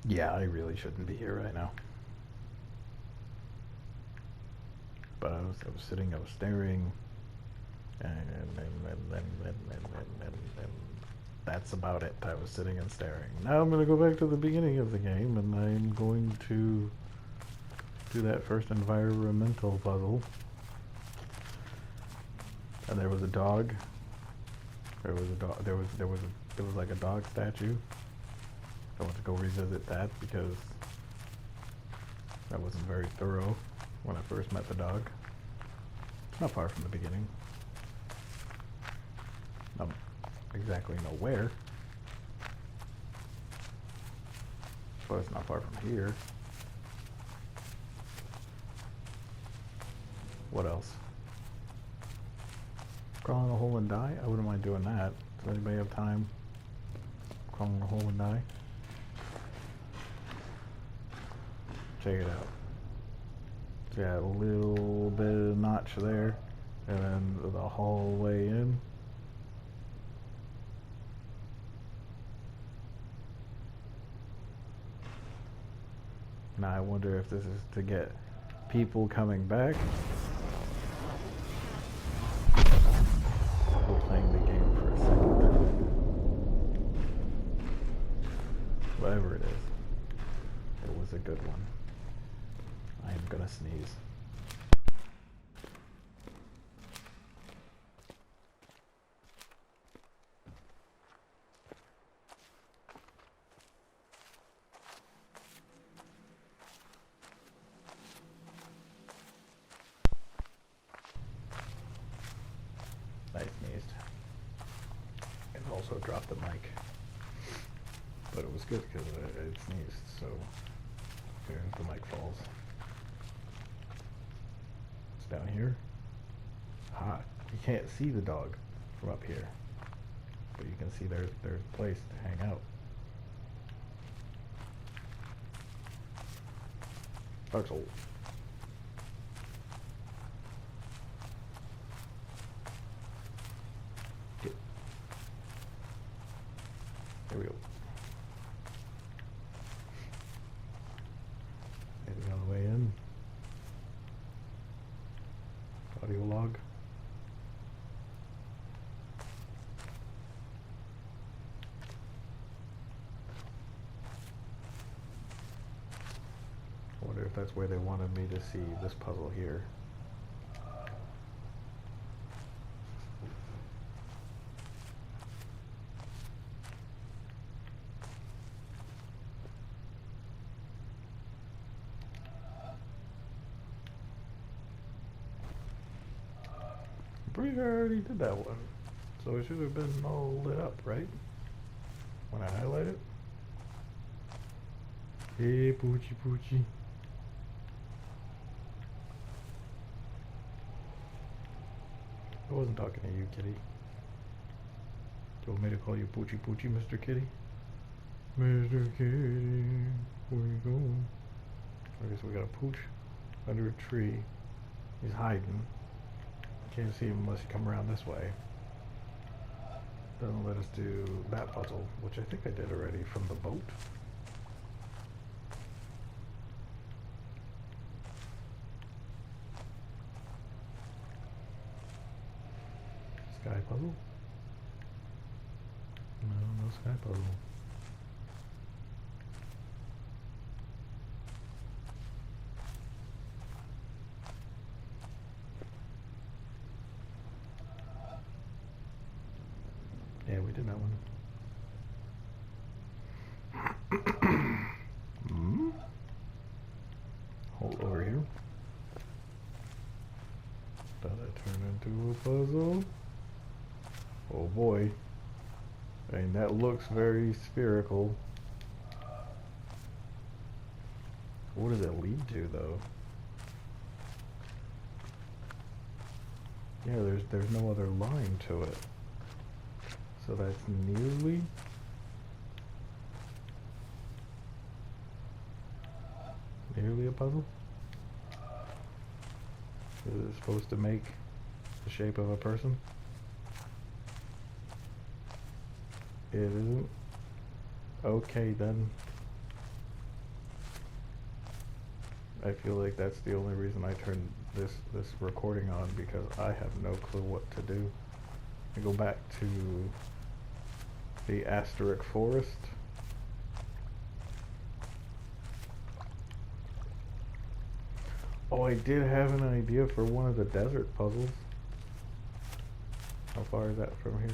Yeah, I really shouldn't be here right now. But I was sitting, I was staring, and that's about it. I was sitting and staring. Now I'm going to go back to the beginning of the game, and I'm going to do that first environmental puzzle. And there was a dog. There was a dog. There was like a dog statue. I want to go revisit that because that wasn't very thorough when I first met the dog. It's not far from the beginning. Not exactly know where, but it's not far from here. What else? Crawl in a hole and die? I wouldn't mind doing that. Does anybody have time? Crawl in a hole and die? Check it out. It's got a little bit of notch there, and then the hallway in. Now I wonder if this is to get people coming back. We're playing the game for a second. Whatever it is, it was a good one. I am gonna sneeze. I sneezed. And also dropped the mic. But it was good because I sneezed, so here the mic falls. It's down here. Hot. You can't see the dog from up here. But you can see there's a place to hang out. Dark Souls. Get. There we go. Heading on the way in. Audio log. I wonder if that's where they wanted me to see this puzzle here. I'm pretty sure I already did that one. So it should have been all lit up, right? When I highlight it. Hey, Poochie Poochie. I wasn't talking to you, kitty. Do you want me to call you Poochie Poochie, Mr. Kitty? Mr. Kitty, where you going? I guess we got a pooch under a tree. He's hiding. Can't see him unless you come around this way. Doesn't let us do that puzzle, which I think I did already from the boat. Sky puzzle? No sky puzzle. Yeah, we did that one. Hold over here. Did it turn into a puzzle? Oh boy. I mean, that looks very spherical. What does it lead to, though? Yeah, there's no other line to it. So that's nearly a puzzle? Is it supposed to make the shape of a person? It isn't? Okay then. I feel like that's the only reason I turned this recording on, because I have no clue what to do. I go back to the Asterisk Forest. Oh, I did have an idea for one of the desert puzzles. How far is that from here?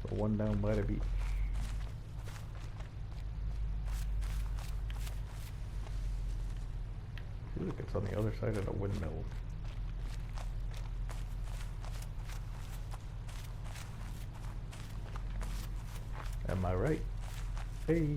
So one down by the beach. I feel like it's on the other side of the windmill. Am I right? Hey.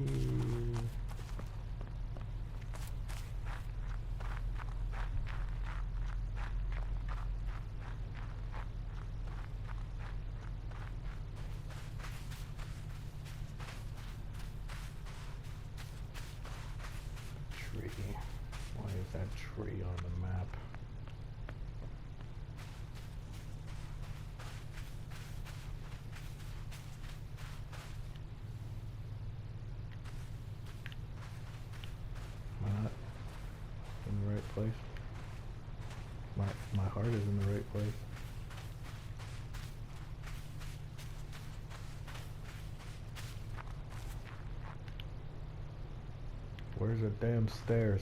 Tree. Why is that tree on the map? Am I not in the right place? My heart is in the right place. Where's the damn stairs?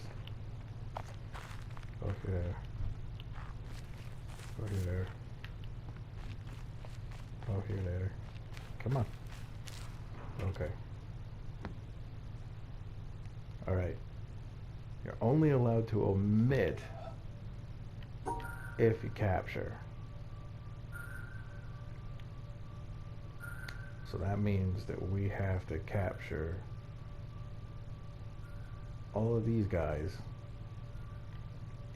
Over there. Over there. Over there. Come on. Okay. Alright. You're only allowed to omit if you capture. So that means that we have to capture all of these guys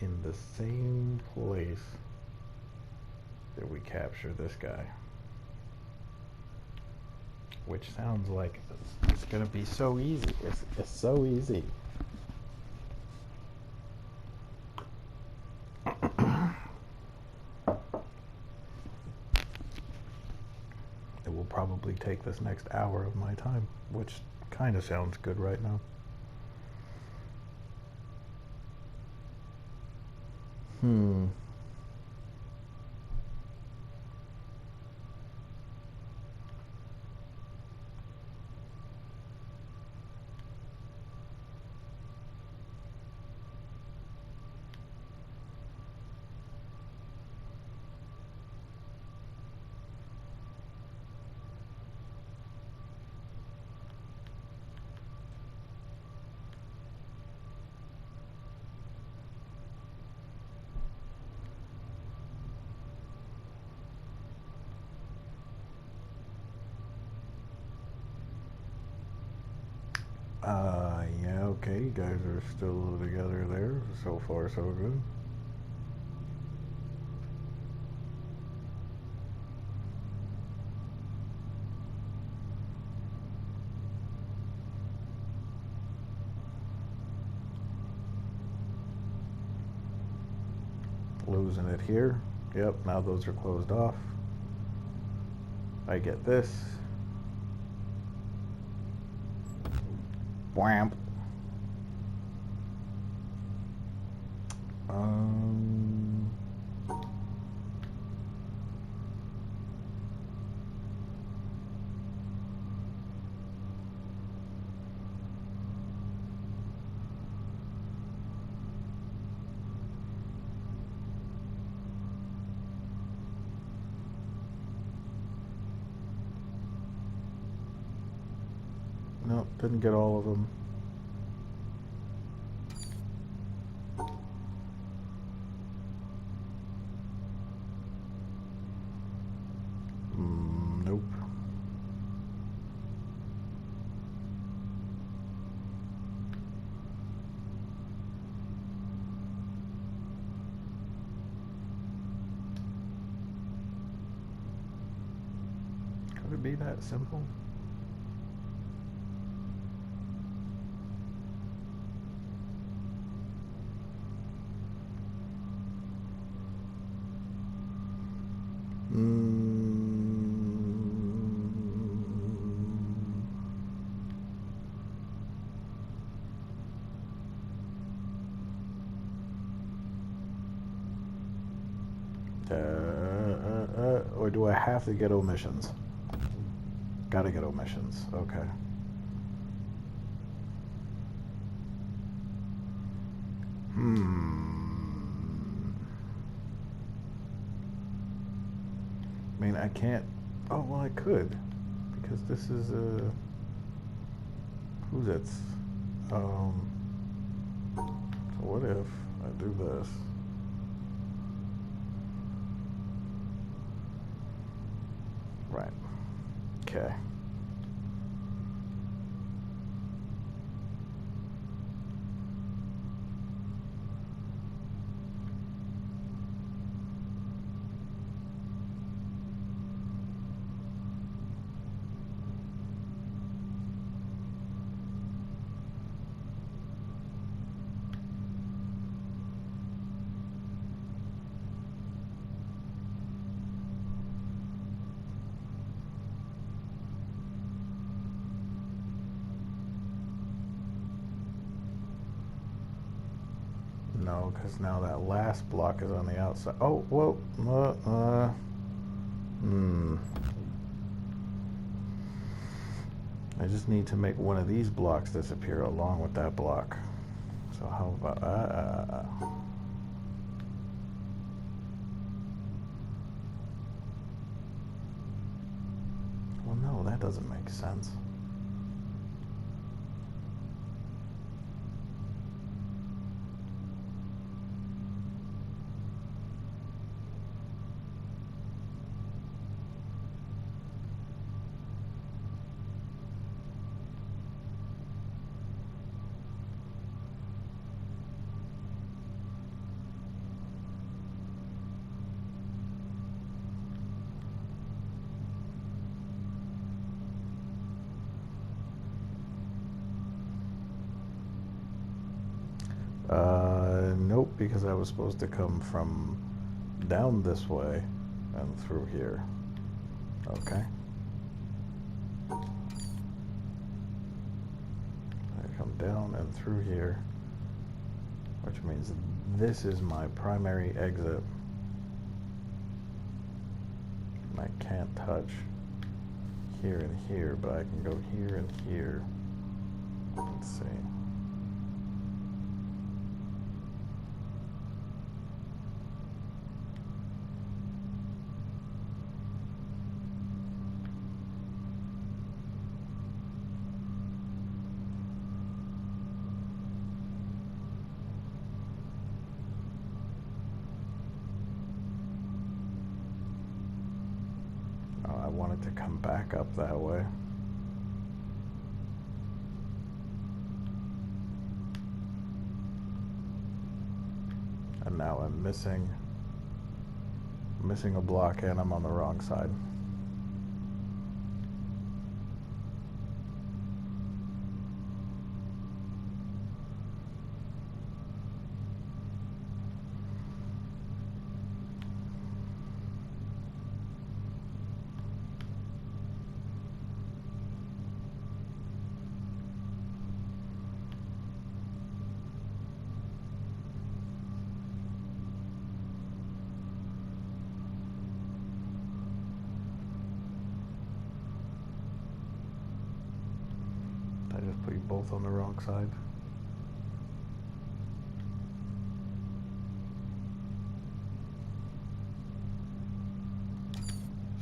in the same place that we capture this guy. Which sounds like it's gonna be so easy. It's so easy. It will probably take this next hour of my time, which kind of sounds good right now. Yeah, okay, you guys are still together there. So far, so good. Losing it here. Yep, now those are closed off. I get this. Wham. Nope, didn't get all of them. Nope. Could it be that simple? Or do I have to get omissions? Gotta get omissions. Okay. I mean, I can't. Oh, well, I could. Because this is a. Who's it? So what if I do this? Right. Okay. No, because now that last block is on the outside. Oh, well, I just need to make one of these blocks disappear along with that block. So how about well, no, that doesn't make sense. Nope, because I was supposed to come from down this way and through here. Okay. I come down and through here, which means this is my primary exit. And I can't touch here and here, but I can go here and here. Let's see. I wanted to come back up that way. And now I'm missing a block and I'm on the wrong side. I just put you both on the wrong side.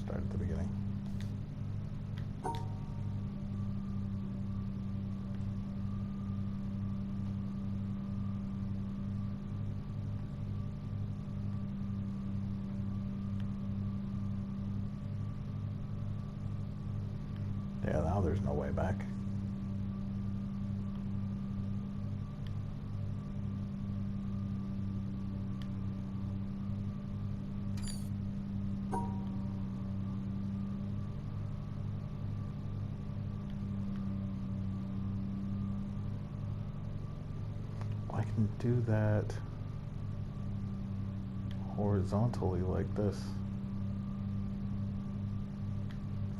Start at the beginning. Yeah, now there's no way back. I can do that horizontally like this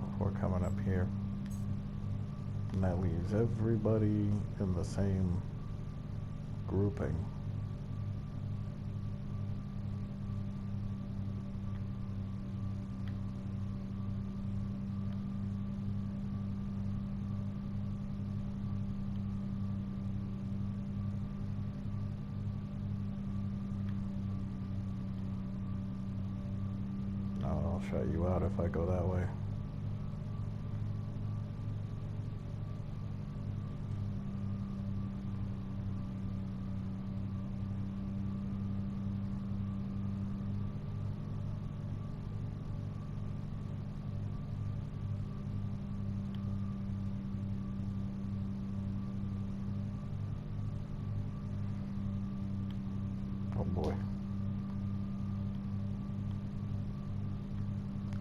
before coming up here. And that leaves everybody in the same grouping. I'll shut you out if I go that way. Oh boy.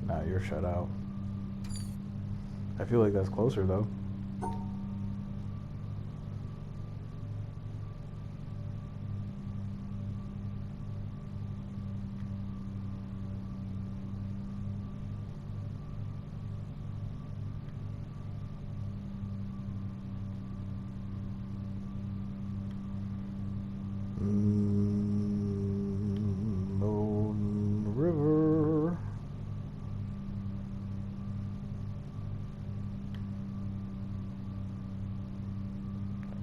Nah, you're shut out. I feel like that's closer though. Moon River.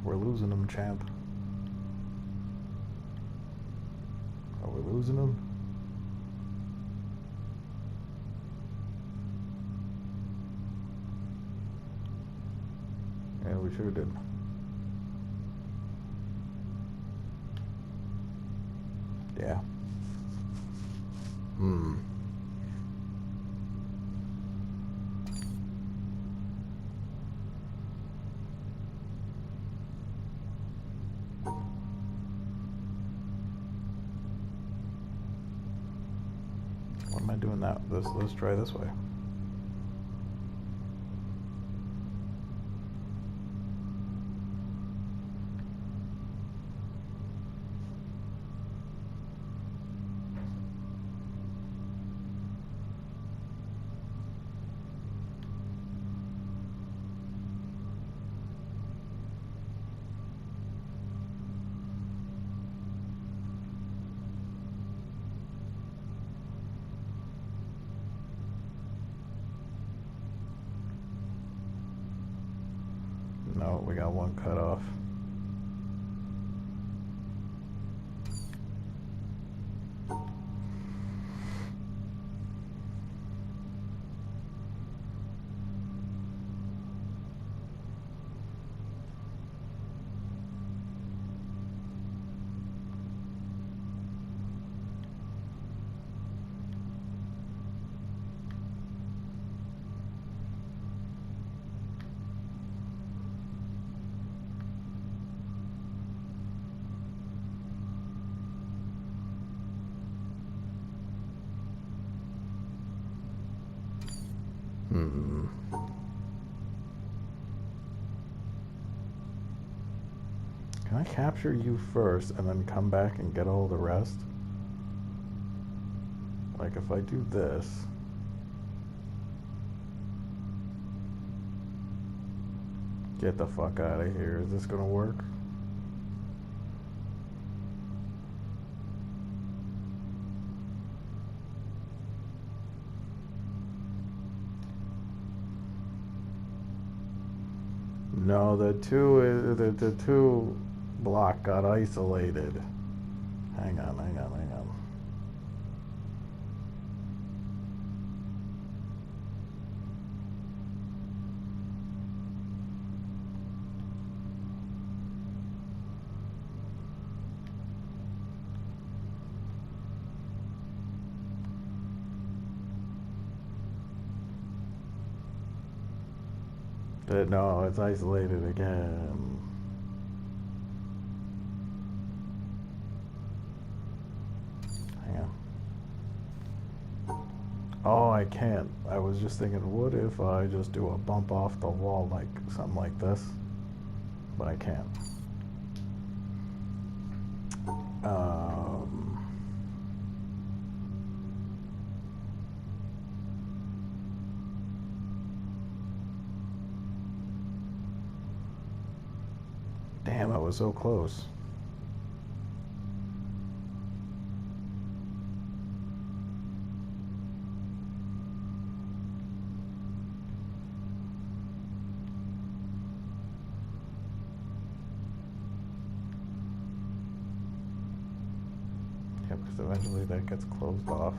We're losing them, champ. Are we losing them? Yeah, we sure did. Yeah. Why am I doing that? Let's try this way. No, we got one cut off. Can I capture you first and then come back and get all the rest? Like if I do this. Get the fuck out of here. Is this gonna work? No, the two block got isolated. Hang on. No, it's isolated again. Hang on. Oh, I can't. I was just thinking, what if I just do a bump off the wall, like something like this? But I can't. Damn, I was so close. Yeah, because eventually that gets closed off.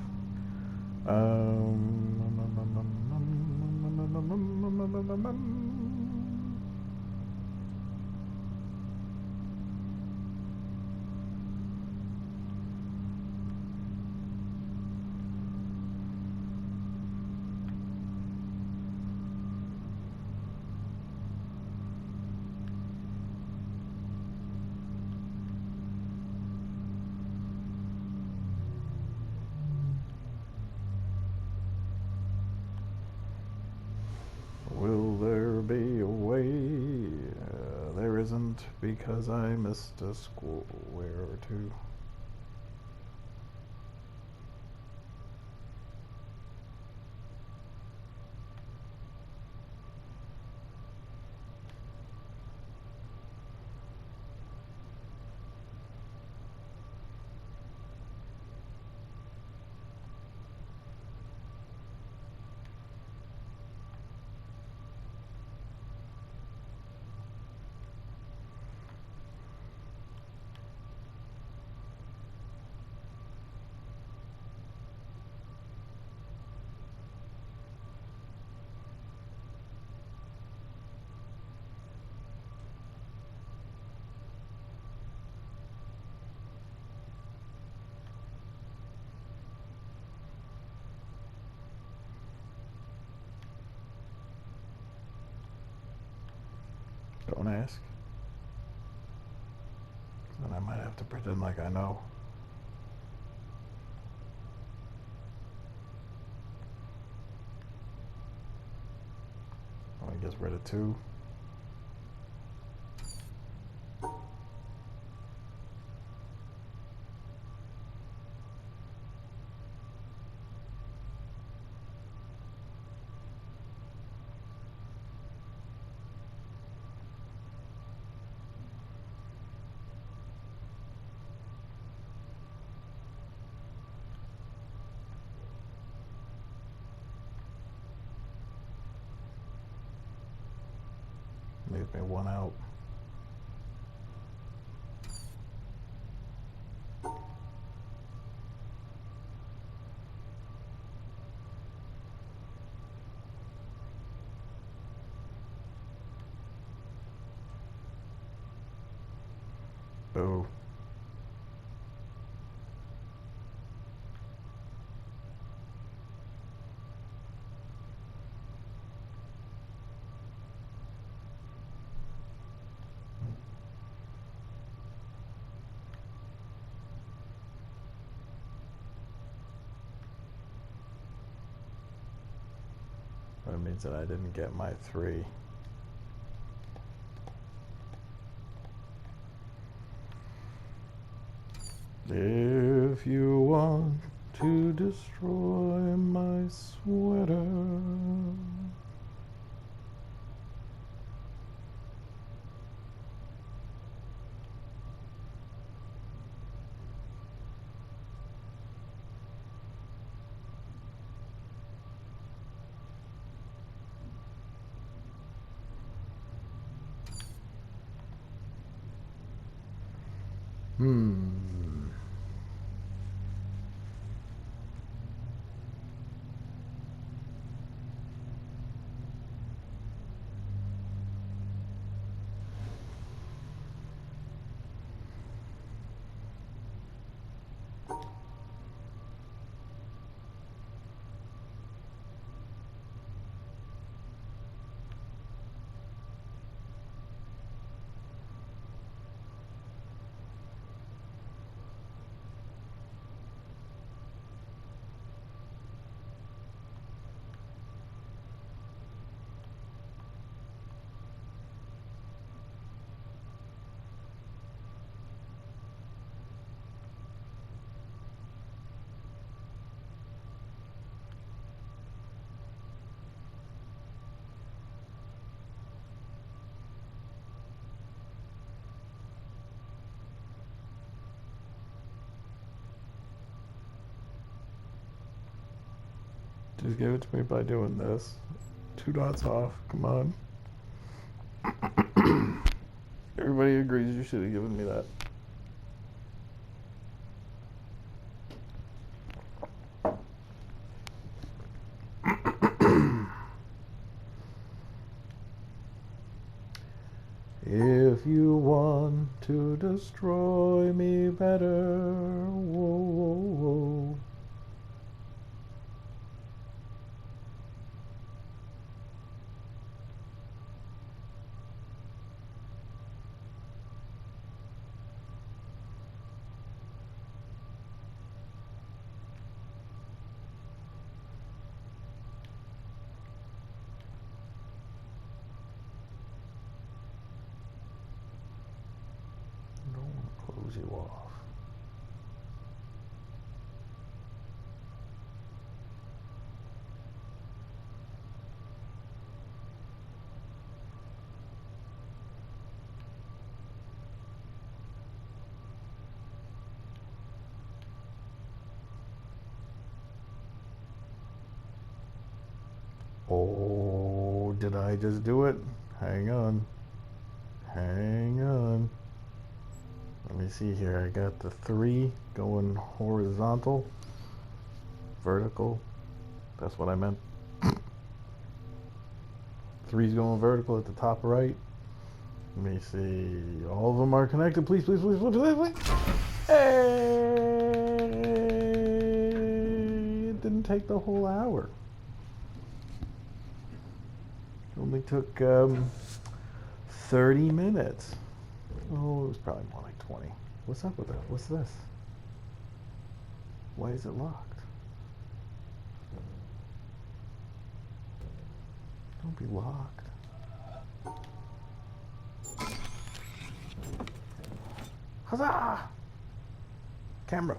Will there be a way? There isn't, because I missed a square or two. Don't ask. Then I might have to pretend like I know. I guess rid of two. Leaves me one out. Boo. That means that I didn't get my three. If you want to destroy my sweater, just give it to me by doing this. 2 dots off, come on. Everybody agrees you should have given me that. if you want to destroy me better. Whoa, whoa, whoa. Don't want to close you off. Oh, did I just do it? Hang on. Hang on. Let me see here. I got the 3 going horizontal, vertical. That's what I meant. 3's going vertical at the top right. Let me see. All of them are connected. Please, please, please, please, please, please. Hey! It didn't take the whole hour. It only took 30 minutes. Oh, it was probably more like 20. What's up with it? What's this? Why is it locked? Don't be locked. Huzzah! Camera.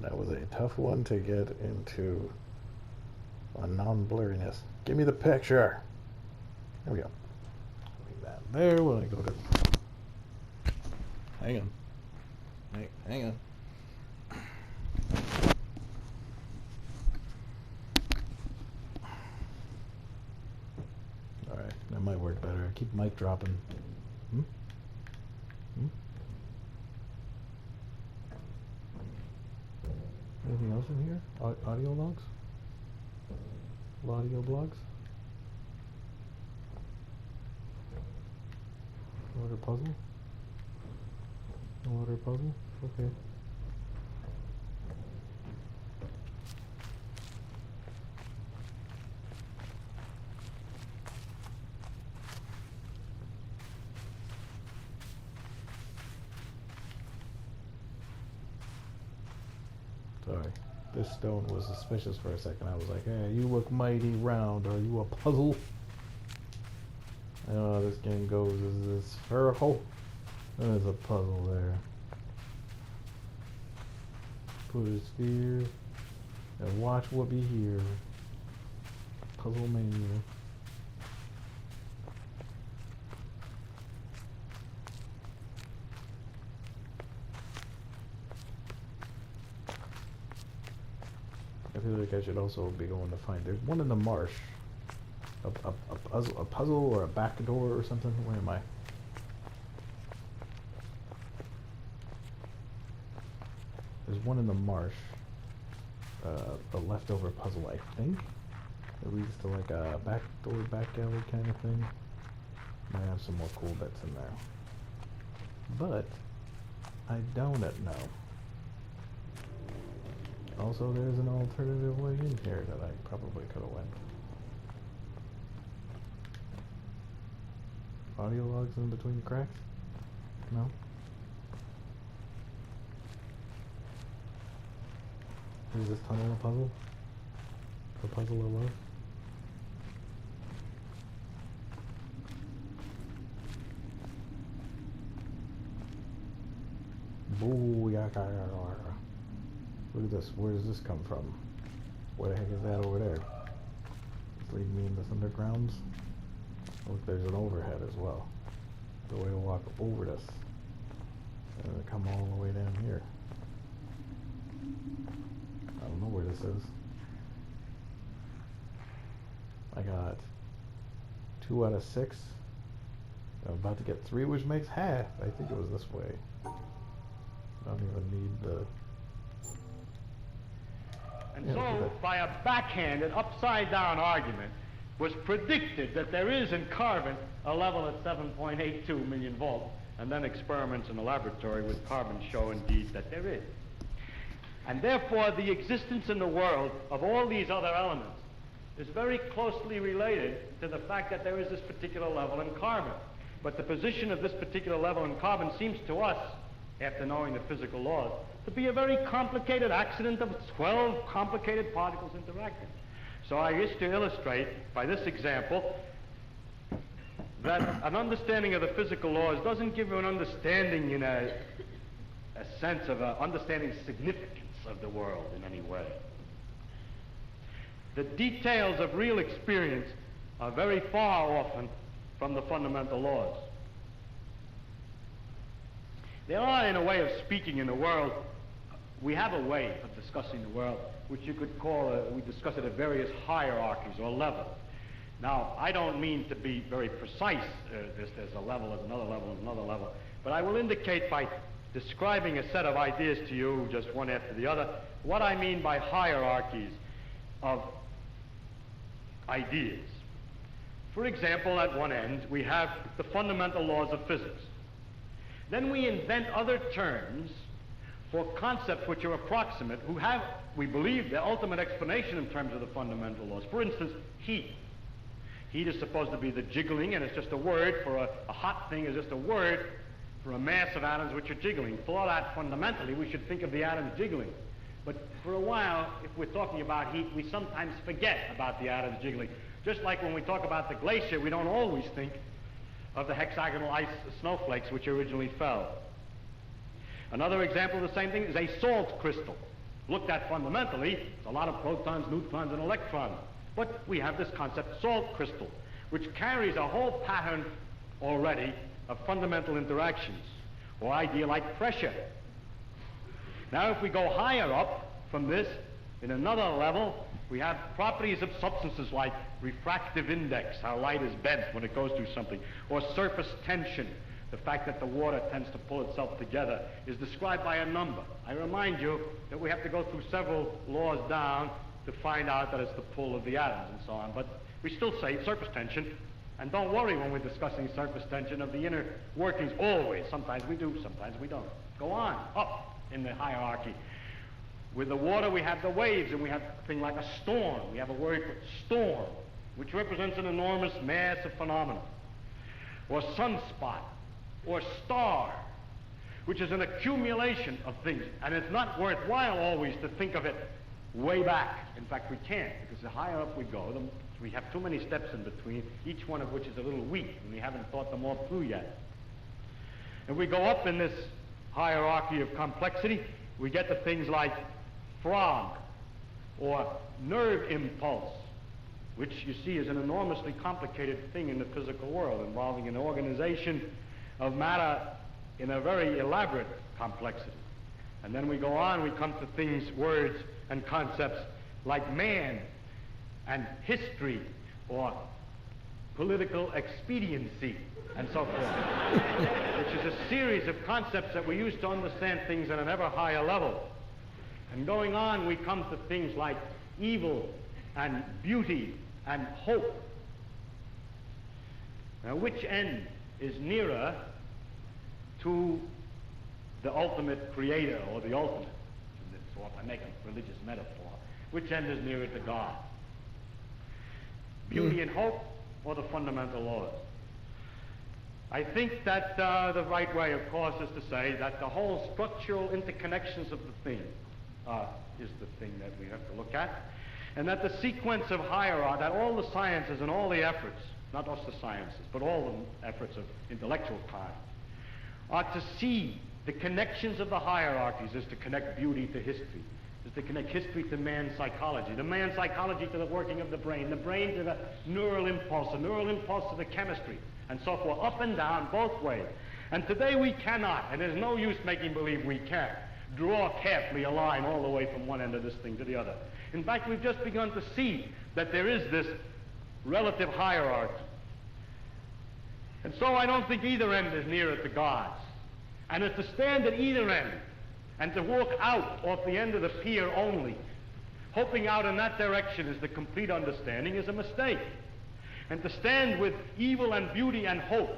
That was a tough one to get into a non-blurriness. Give me the picture. There we go. Leave that there when I go to... Hang on. Hang on. Alright, that might work better. I keep mic dropping. Hmm? Hmm? Anything else in here? Audio logs? Audio blogs? No other puzzle? No other puzzle? Okay. Sorry. This stone was suspicious for a second. I was like, hey, you look mighty round. Are you a puzzle? I know how this game goes. Is this spherical? There's a puzzle there. Put a sphere and watch what be here. Puzzle mania. I feel like I should also be going to find. There's one in the marsh. A puzzle or a back door or something. Where am I? There's one in the marsh. A leftover puzzle, I think. It leads to like a back door, back alley kind of thing. Might have some more cool bits in there. But I don't know. Also, there's an alternative way in here that I probably could have went. Audio logs in between the cracks? No? Is this tunnel a puzzle? A puzzle of love? Booyaka. Look at this. Where does this come from? Where the heck is that over there? It's leading me in this undergrounds. Look, there's an overhead as well. The way to walk over this. And come all the way down here. I don't know where this is. I got 2 out of 6. I'm about to get 3, which makes half. I think it was this way. I don't even need the... And so, by a backhanded, upside-down argument, was predicted that there is in carbon a level at 7.82 million volts, and then experiments in the laboratory with carbon show indeed that there is. And therefore, the existence in the world of all these other elements is very closely related to the fact that there is this particular level in carbon. But the position of this particular level in carbon seems to us, after knowing the physical laws, to be a very complicated accident of 12 complicated particles interacting. So I wish to illustrate by this example that an understanding of the physical laws doesn't give you an understanding in a sense of understanding the significance of the world in any way. The details of real experience are very far often from the fundamental laws. There are, in a way of speaking in the world, we have a way of discussing the world which you could call, we discuss it at various hierarchies or levels. Now, I don't mean to be very precise, there's a level, there's another level, there's another level, but I will indicate by describing a set of ideas to you, just one after the other, what I mean by hierarchies of ideas. For example, at one end, we have the fundamental laws of physics. Then we invent other terms for concepts which are approximate, who have, we believe, the ultimate explanation in terms of the fundamental laws. For instance, heat. Heat is supposed to be the jiggling, and it's just a word for a hot thing is just a word for a mass of atoms which are jiggling. For that, fundamentally, we should think of the atoms jiggling. But for a while, if we're talking about heat, we sometimes forget about the atoms jiggling. Just like when we talk about the glacier, we don't always think of the hexagonal ice snowflakes which originally fell. Another example of the same thing is a salt crystal. Looked at fundamentally, it's a lot of protons, neutrons, and electrons. But we have this concept, salt crystal, which carries a whole pattern already of fundamental interactions, or idea like pressure. Now, if we go higher up from this, in another level, we have properties of substances like refractive index, how light is bent when it goes through something, or surface tension, the fact that the water tends to pull itself together, is described by a number. I remind you that we have to go through several laws down to find out that it's the pull of the atoms and so on, but we still say surface tension, and don't worry when we're discussing surface tension of the inner workings, always. Sometimes we do, sometimes we don't. Go on, up in the hierarchy. With the water, we have the waves, and we have a thing like a storm. We have a word for storm, which represents an enormous mass of phenomena. Or sunspot, or star, which is an accumulation of things. And it's not worthwhile always to think of it way back. In fact, we can't, because the higher up we go, we have too many steps in between, each one of which is a little weak, and we haven't thought them all through yet. If we go up in this hierarchy of complexity, we get to things like frog, or nerve impulse, which you see is an enormously complicated thing in the physical world, involving an organization of matter in a very elaborate complexity. And then we go on, we come to things, words, and concepts like man, and history, or political expediency, and so forth, which is a series of concepts that we use to understand things at an ever higher level. And going on, we come to things like evil and beauty and hope. Now, which end is nearer to the ultimate creator, or the ultimate? So if I make a religious metaphor, which end is nearer to God? Beauty and hope, or the fundamental laws? I think that the right way, of course, is to say that the whole structural interconnections of the thing is the thing that we have to look at, and that the sequence of hierarchy, that all the sciences and all the efforts, not just the sciences, but all the efforts of intellectual kind, are to see the connections of the hierarchies is to connect beauty to history, is to connect history to man's psychology, the man's psychology to the working of the brain to the neural impulse to the chemistry, and so forth, up and down, both ways. And today we cannot, and there's no use making believe we can, draw carefully a line all the way from one end of this thing to the other. In fact, we've just begun to see that there is this relative hierarchy. And so I don't think either end is nearer to God's. And it's to stand at either end and to walk out off the end of the pier only, hoping out in that direction is the complete understanding, is a mistake. And to stand with evil and beauty and hope,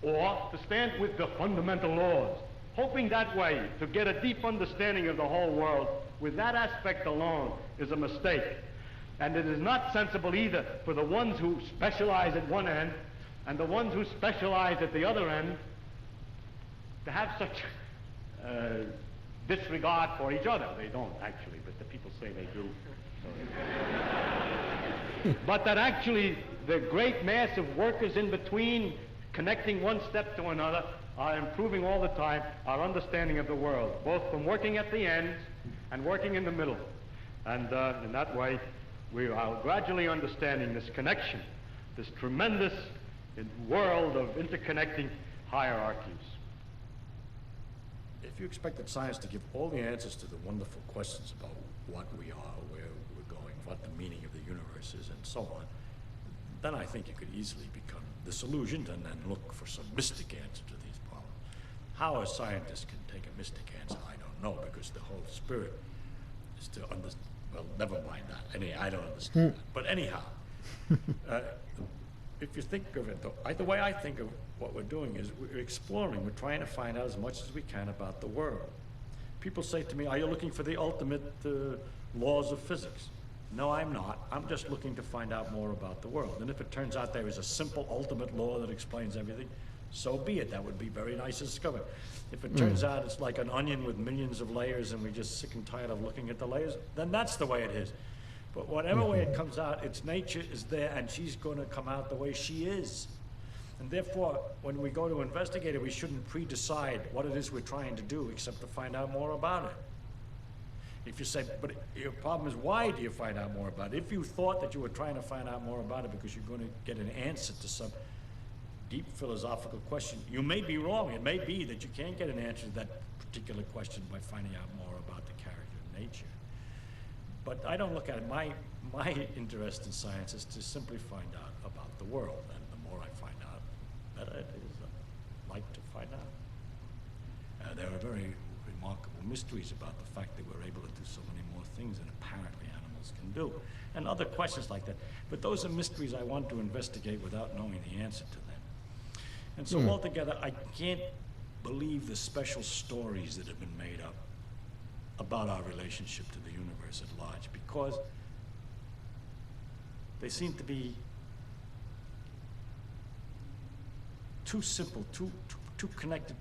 or to stand with the fundamental laws, hoping that way to get a deep understanding of the whole world, with that aspect alone, is a mistake. And it is not sensible either for the ones who specialize at one end and the ones who specialize at the other end to have such disregard for each other. They don't actually, but the people say they do. But that actually the great mass of workers in between, connecting one step to another, are improving all the time our understanding of the world, both from working at the ends and working in the middle. And in that way, we are gradually understanding this connection, this tremendous world of interconnecting hierarchies. If you expected science to give all the answers to the wonderful questions about what we are, where we're going, what the meaning of the universe is, and so on, then I think you could easily become disillusioned and then look for some mystic answer to these problems. How a scientist can take a mystic answer, I don't know, because the whole spirit is to understand. Well, never mind that. I don't understand that. But anyhow, if you think of it, though, the way I think of what we're doing is we're exploring, we're trying to find out as much as we can about the world. People say to me, are you looking for the ultimate laws of physics? No, I'm not. I'm just looking to find out more about the world. And if it turns out there is a simple ultimate law that explains everything, so be it. That would be very nice to discover. If it turns out it's like an onion with millions of layers and we're just sick and tired of looking at the layers, then that's the way it is. But whatever way it comes out, its nature is there, and she's going to come out the way she is. And therefore, when we go to investigate it, we shouldn't pre-decide what it is we're trying to do, except to find out more about it. If you say, but your problem is, why do you find out more about it? If you thought that you were trying to find out more about it because you're going to get an answer to some deep philosophical question, you may be wrong. It may be that you can't get an answer to that particular question by finding out more about the character and nature. But I don't look at it. My interest in science is to simply find out about the world, and the more I find out, the better it is. I like to find out. There are very remarkable mysteries about the fact that we're able to do so many more things than apparently animals can do, and other questions like that. But those are mysteries I want to investigate without knowing the answer to them. And so altogether, I can't believe the special stories that have been made up about our relationship to the universe at large, because they seem to be too simple, too connected,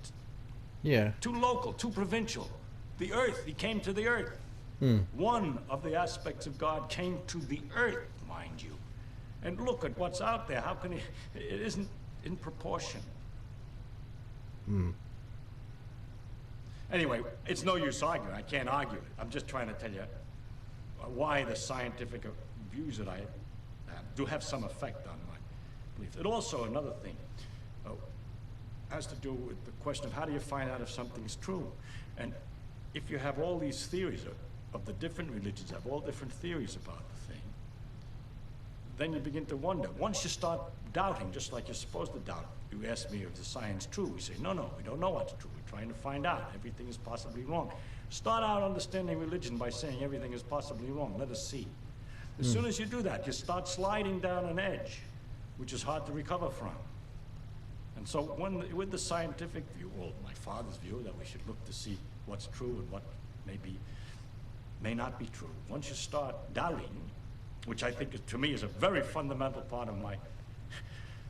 too local, too provincial. The earth, he came to the earth. One of the aspects of God came to the earth, mind you. And look at what's out there. How can it isn't in proportion. Anyway, it's no use arguing. I can't argue it. I'm just trying to tell you why the scientific views that I have do have some effect on my beliefs. It also, another thing, has to do with the question of how do you find out if something's true? And if you have all these theories of the different religions, have all different theories about the thing, then you begin to wonder. Once you start doubting, just like you're supposed to doubt, you ask me, is the science true? We say, no, we don't know what's true. We're trying to find out. Everything is possibly wrong. Start out understanding religion by saying everything is possibly wrong. Let us see. As soon as you do that, you start sliding down an edge, which is hard to recover from. And so with the scientific view, or my father's view, that we should look to see what's true and what may not be true. Once you start doubting, which I think to me is a very fundamental part of my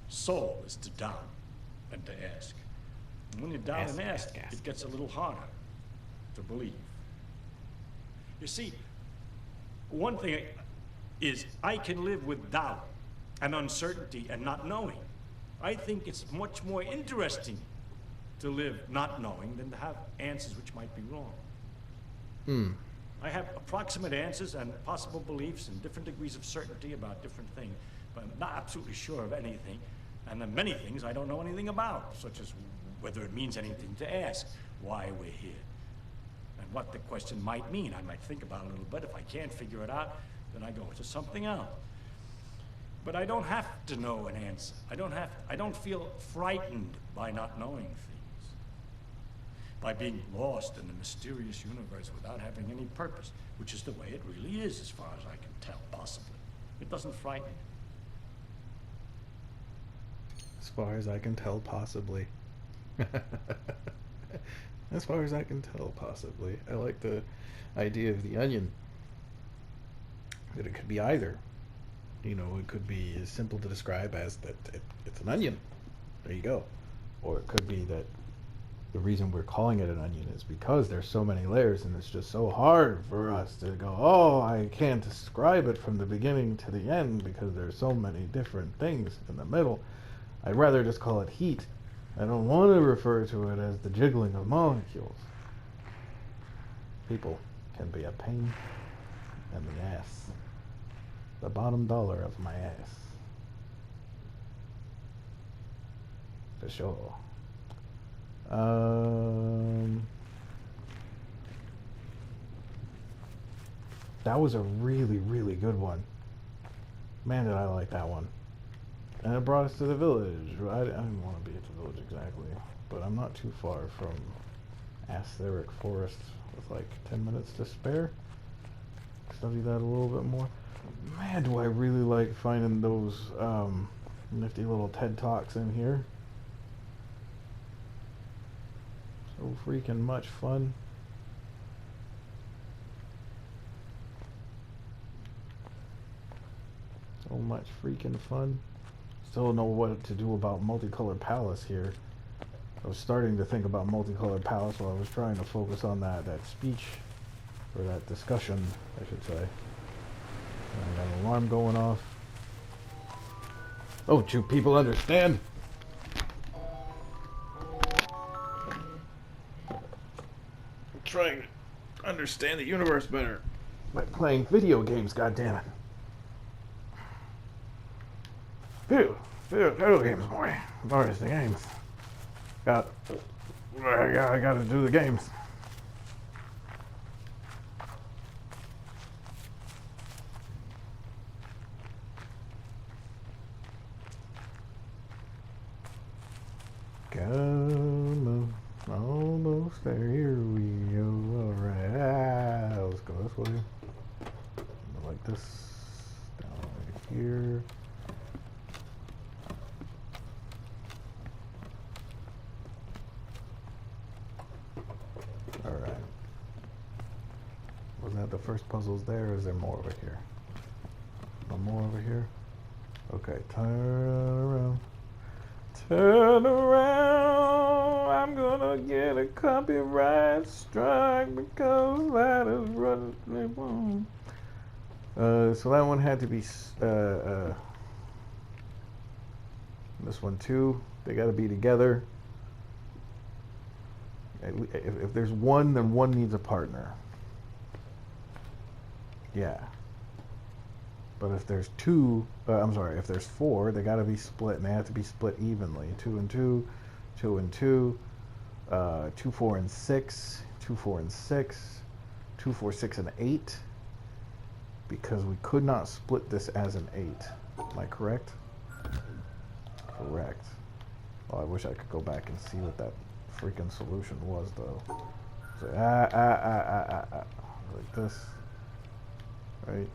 soul, is to doubt and to ask. And when you doubt and ask, it gets a little harder to believe. You see, one thing is I can live with doubt and uncertainty and not knowing. I think it's much more interesting to live not knowing than to have answers which might be wrong. Hmm. I have approximate answers and possible beliefs and different degrees of certainty about different things, but I'm not absolutely sure of anything. And then many things I don't know anything about, such as whether it means anything to ask, why we're here, and what the question might mean. I might think about it a little bit. If I can't figure it out, then I go to something else. But I don't have to know an answer. I don't feel frightened by not knowing things. By being lost in the mysterious universe without having any purpose, which is the way it really is, as far as I can tell, possibly. It doesn't frighten me. As far as I can tell, possibly. As far as I can tell, possibly. I like the idea of the onion. That it could be either. You know, it could be as simple to describe as that it's an onion. There you go. Or it could be that the reason we're calling it an onion is because there's so many layers and it's just so hard for us to go, oh, I can't describe it from the beginning to the end because there's so many different things in the middle. I'd rather just call it heat. I don't want to refer to it as the jiggling of molecules. People can be a pain in the ass. The bottom dollar of my ass. For sure. That was a really, really good one. Man, did I like that one. And it brought us to the village. I didn't want to be at the village exactly, but I'm not too far from Asteric Forest with like 10 minutes to spare. Study that a little bit more. Man, do I really like finding those nifty little TED Talks in here. So freaking much fun. So much freaking fun. Still don't know what to do about Multicolored Palace here. I was starting to think about Multicolored Palace while I was trying to focus on that speech, or that discussion, I should say. I got an alarm going off. Don't you people understand? I'm trying to understand the universe better by playing video games, goddammit. Video games, boy. Boris, the games. I gotta do the games. Come on, almost there. Here we go. Alright, let's go this way. Like this. Down right here. Alright. Wasn't that the first puzzles there, or is there more over here? No more over here? Okay, turn around. Turn around, I'm gonna get a copyright strike because that is what they want. So that one had to be, this one too, they gotta be together. If there's one, then one needs a partner. Yeah. But if there's two, if there's four, they gotta be split, and they have to be split evenly. 2 and 2, 2 and 2, 2, 4, and 6, 2, 4, and 6, 2, 4, 6, and 8. Because we could not split this as an 8. Am I correct? Correct. Well, I wish I could go back and see what that freaking solution was, though. So, like this. Right?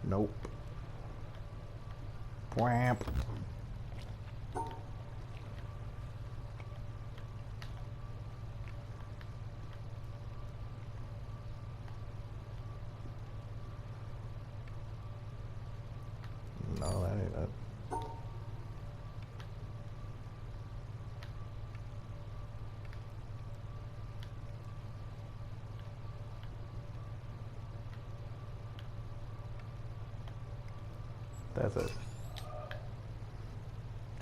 Nope. Whamp. No, that ain't it. That's it.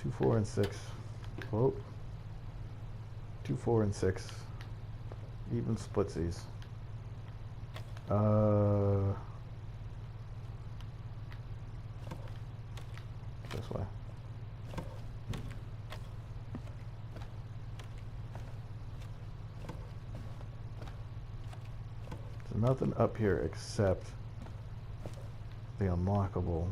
2, 4, and 6. Oh. 2, 4, and 6. Even splitsies. This way. There's nothing up here except the unlockable.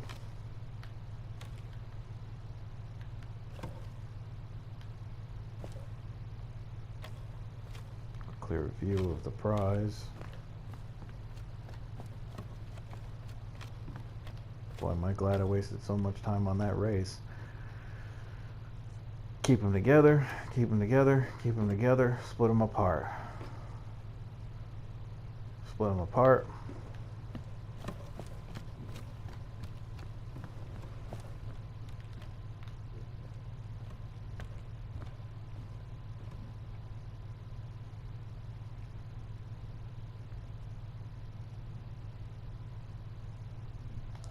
A clear view of the prize. Boy, am I glad I wasted so much time on that race. Keep them together, keep them together, keep them together, split them apart. Split them apart.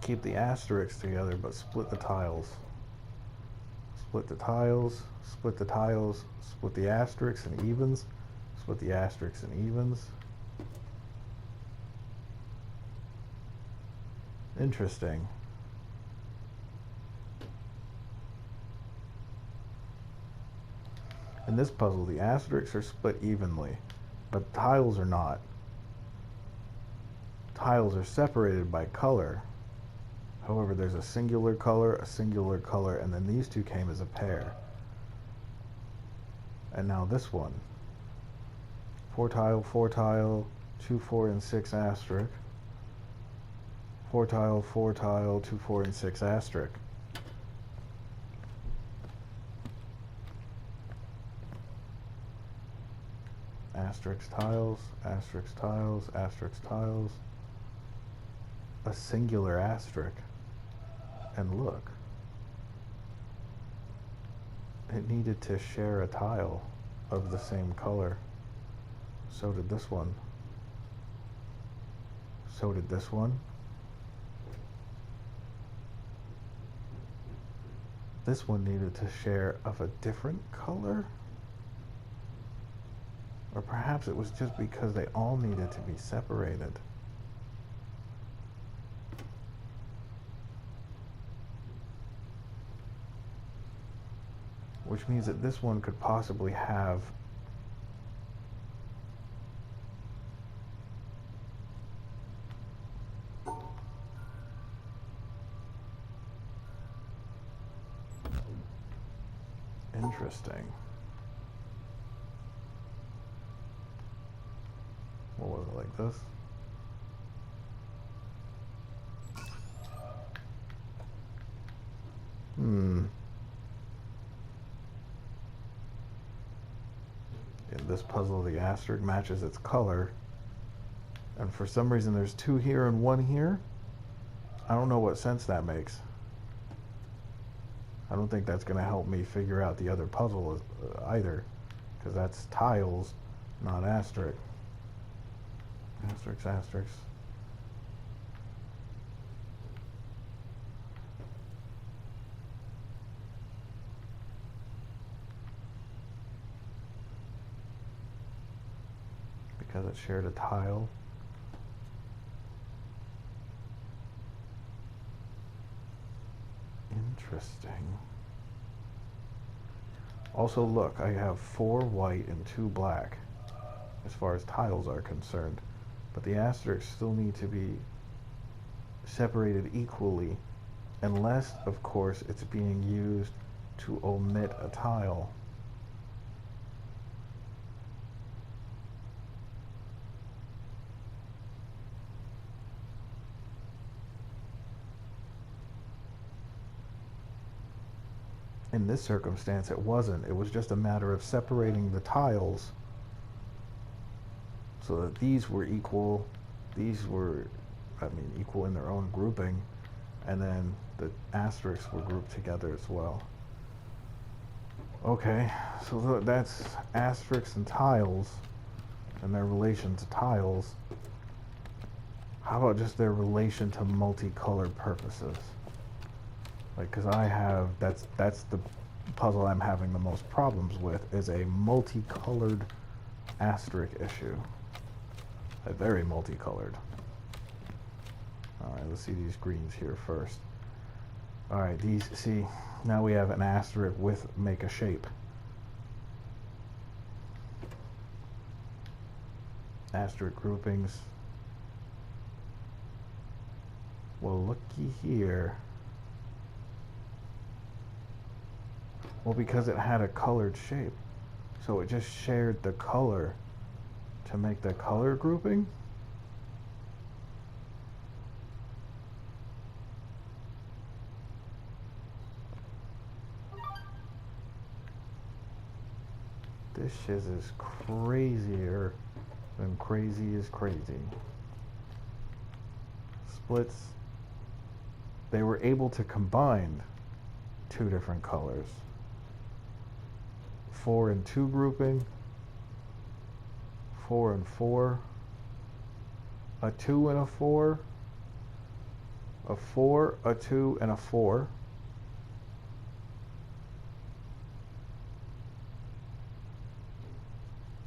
Keep the asterisks together, but split the tiles. Split the tiles, split the tiles, split the asterisks and evens, split the asterisks and evens. Interesting. In this puzzle, the asterisks are split evenly, but tiles are not. Tiles are separated by color. However, there's a singular color, and then these two came as a pair. And now this one. 4 tile, 2, 4, and 6 asterisk. 4 tile, 2, 4, and 6 asterisk. Asterisk tiles, asterisk tiles, asterisk tiles. A singular asterisk. And look, it needed to share a tile of the same color. So did this one. So did this one. This one needed to share of a different color? Or perhaps it was just because they all needed to be separated. Which means that this one could possibly have interesting. What was it, like this? In this puzzle, the asterisk matches its color. And for some reason, there's 2 here and 1 here. I don't know what sense that makes. I don't think that's going to help me figure out the other puzzle either. Because that's tiles, not asterisk. Asterisks, asterisks. Because it shared a tile. Interesting. Also, look, I have 4 white and 2 black as far as tiles are concerned, but the asterisks still need to be separated equally, unless, of course, it's being used to omit a tile. In this circumstance, it wasn't. It was just a matter of separating the tiles so that these were equal. These were, equal in their own grouping, and then the asterisks were grouped together as well. Okay, so that's asterisks and tiles and their relation to tiles. How about just their relation to multicolored purposes? Like, because I have, that's the puzzle I'm having the most problems with is a multicolored asterisk issue. A very multicolored. Alright, let's see these greens here first. Alright, these, see, now we have an asterisk with make a shape. Asterisk groupings. Well, looky here. Well, because it had a colored shape. So it just shared the color to make the color grouping? This shiz is crazier than crazy is crazy. Splits. They were able to combine two different colors. 4 and 2 grouping. 4 and 4. A 2 and a 4. A 4, a 2, and a 4.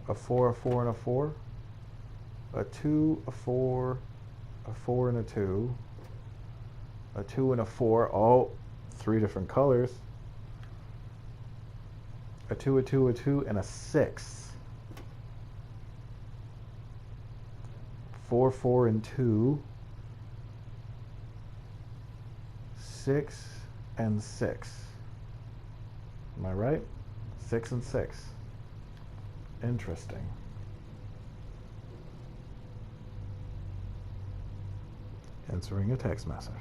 A 4, a 4, and a 4. A 2, a 4, a 4, and a 2. A 2 and a 4, all 3 different colors. A 2, a 2, a 2, and a 6. 4, 4, and 2. 6 and 6. Am I right? 6 and 6. Interesting. Answering a text message.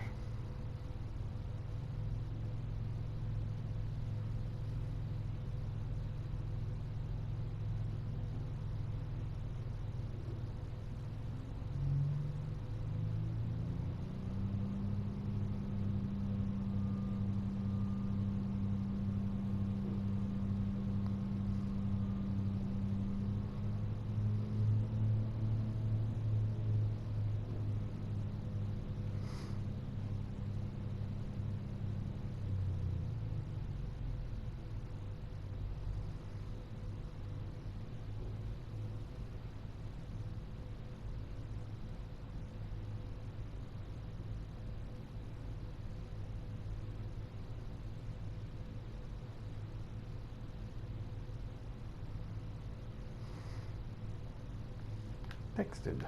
Texted.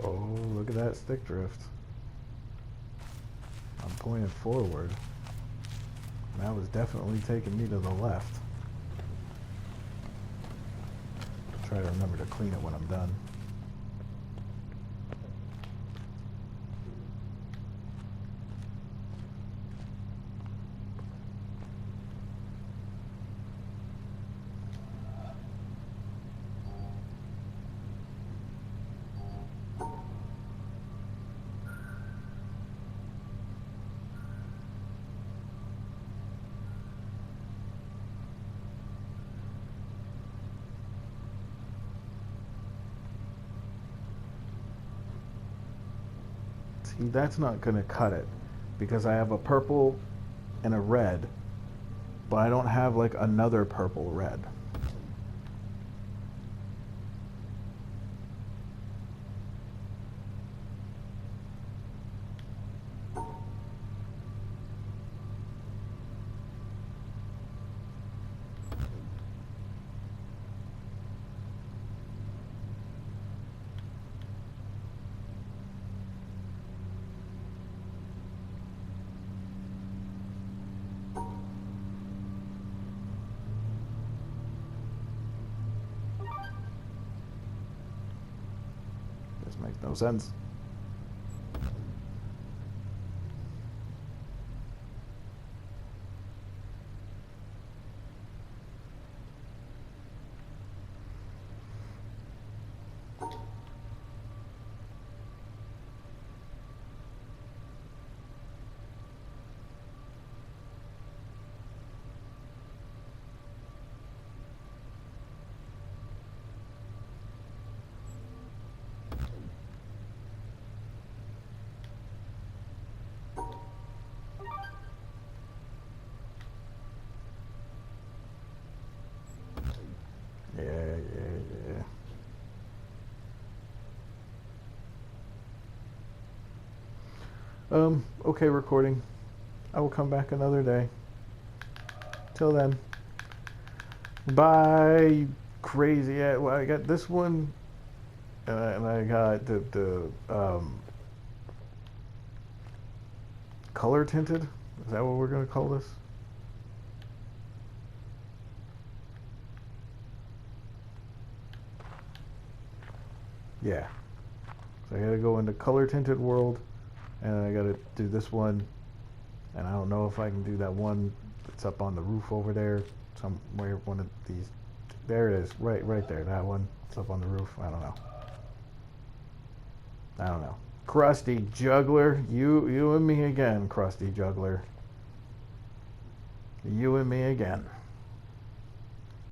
Oh, look at that stick drift. I'm pointed forward. That was definitely taking me to the left. Try to remember to clean it when I'm done. See, that's not going to cut it because I have a purple and a red, but I don't have like another purple red. This makes no sense. Okay, recording. I will come back another day. Till then. Bye, crazy. Well, I got this one, and I got the color tinted. Is that what we're gonna call this? Yeah. So I gotta go into color tinted world, and I gotta do this one, and I don't know if I can do that one that's up on the roof over there somewhere. One of these. There it is, right there. That one. It's up on the roof. I don't know. Krusty Juggler, you and me again, Krusty Juggler. You and me again.